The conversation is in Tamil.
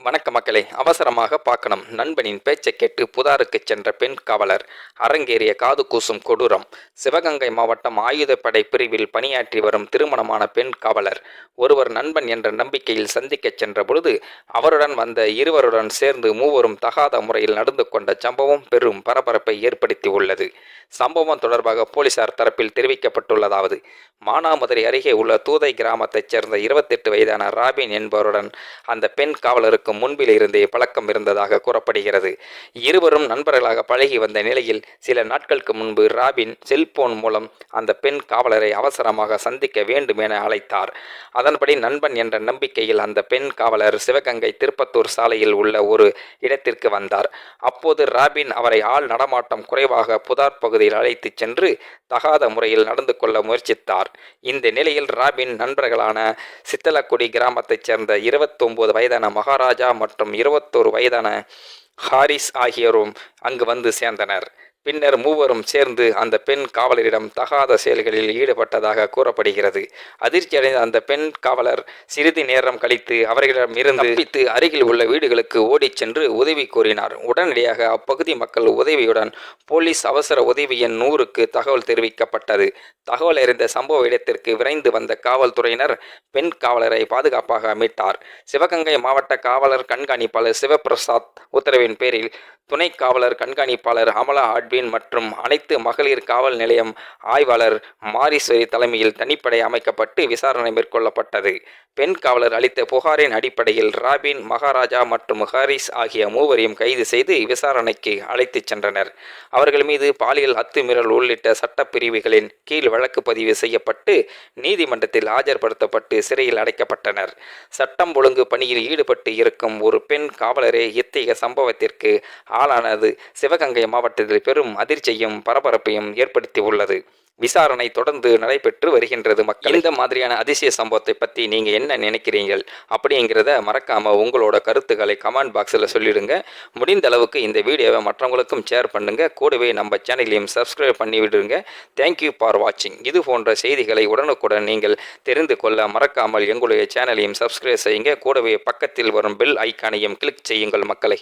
வணக்க மக்களே, அவசரமாக பார்க்கணும். நண்பனின் பேச்சை கேட்டு புதாருக்கு சென்ற பெண் காவலர் அரங்கேறிய காது கூசும் கொடூரம். சிவகங்கை மாவட்டம் ஆயுதப்படை பிரிவில் பணியாற்றி வரும் திருமணமான பெண் காவலர் ஒருவர் நண்பன் என்ற நம்பிக்கையில் சந்திக்க சென்ற பொழுது அவருடன் வந்த இருவருடன் சேர்ந்து மூவரும் தகாத முறையில் நடந்து கொண்ட சம்பவம் பெரும் பரபரப்பை ஏற்படுத்தி உள்ளது. சம்பவம் தொடர்பாக போலீசார் தரப்பில் தெரிவிக்கப்பட்டுள்ளதாவது: மானாமதுரை அருகே உள்ள தூதை கிராமத்தைச் சேர்ந்த 28 வயதான ராபின் என்பவருடன் அந்த பெண் காவலருக்கு முன்பில் இருந்தே பழக்கம் இருந்ததாக கூறப்படுகிறது. இருவரும் நண்பர்களாக பழகி வந்த நிலையில் சில நாட்களுக்கு முன்பு ராபின் செல்போன் மூலம் அந்த பெண் காவலரை அவசரமாக சந்திக்க வேண்டும் என அழைத்தார். அதன்படி நண்பன் என்ற நம்பிக்கையில் அந்த பெண் காவலர் சிவகங்கை திருப்பத்தூர் சாலையில் உள்ள ஒரு இடத்திற்கு வந்தார். அப்போது ராபின் அவரை ஆள் நடமாட்டம் குறைவாக புதார் பகுதியில் அழைத்துச் சென்று தகாத முறையில் நடந்து கொள்ள முயற்சித்தார். இந்த நிலையில் ராபின் நண்பர்களான சித்தலக்குடி கிராமத்தைச் சேர்ந்த 29 வயதான மகாராஜா மற்றும் 21 வயதான ஹாரிஸ் ஆகியோரும் அங்கு வந்து சேர்ந்தனர். பின்னர் மூவரும் சேர்ந்து அந்த பெண் காவலரிடம் தகாத செயல்களில் ஈடுபட்டதாக கூறப்படுகிறது. அதிர்ச்சியடைந்த அந்த பெண் காவலர் சிறிது நேரம் கழித்து அவர்களிடம் இருந்து தப்பித்து அருகில் உள்ள வீடுகளுக்கு ஓடிச் சென்று உதவி கோரினார். உடனடியாக அப்பகுதி மக்கள் உதவியுடன் போலீஸ் அவசர உதவி எண் 100க்கு தகவல் தெரிவிக்கப்பட்டது. தகவல் அறிந்த சம்பவ இடத்திற்கு விரைந்து வந்த காவல்துறையினர் பெண் காவலரை பாதுகாப்பாக மீட்டார். சிவகங்கை மாவட்ட காவலர் கண்காணிப்பாளர் சிவபிரசாத் உத்தரவின் பேரில் துணை காவலர் கண்காணிப்பாளர் அமலா ஆட்வின் மற்றும் அனைத்து மகளிர் காவல் நிலையம் ஆய்வாளர் மாரீஸ்வரி தலைமையில் தனிப்படை அமைக்கப்பட்டு விசாரணை மேற்கொள்ளப்பட்டது. பெண் காவலர் அளித்த புகாரின் அடிப்படையில் ராபின், மகாராஜா மற்றும் ஹாரிஸ் ஆகிய மூவரையும் கைது செய்து விசாரணைக்கு அழைத்துச் சென்றனர். அவர்கள் மீது பாலியல் அத்துமீறல் உள்ளிட்ட சட்டப்பிரிவுகளின் கீழ் வழக்கு பதிவு செய்யப்பட்டு நீதிமன்றத்தில் ஆஜர்படுத்தப்பட்டு சிறையில் அடைக்கப்பட்டனர். சட்டம் ஒழுங்கு பணியில் ஈடுபட்டு இருக்கும் ஒரு பெண் காவலரே இத்தகைய சம்பவத்திற்கு ஆளானது சிவகங்கை மாவட்டத்தில் பெரும் அதிர்ச்சியையும் பரபரப்பையும் ஏற்படுத்தி உள்ளது. விசாரணை தொடர்ந்து நடைபெற்று வருகின்றது. மக்கள், இந்த மாதிரியான அதிசய சம்பவத்தை பற்றி நீங்கள் என்ன நினைக்கிறீர்கள் அப்படிங்கிறத மறக்காம உங்களோட கருத்துக்களை கமெண்ட் பாக்ஸில் சொல்லிடுங்க. முடிந்த அளவுக்கு இந்த வீடியோவை மற்றவங்களுக்கும் ஷேர் பண்ணுங்க. கூடவே நம்ம சேனலையும் சப்ஸ்கிரைப் பண்ணி விடுங்க. தேங்க்யூ ஃபார் வாட்சிங். இது போன்ற செய்திகளை உடனுக்குடன் நீங்கள் தெரிந்து கொள்ள மறக்காமல் எங்களுடைய சேனலையும் சப்ஸ்கிரைப் செய்யுங்க. கூடவே பக்கத்தில் வரும் பெல் ஐக்கானையும் கிளிக் செய்யுங்கள் மக்களை.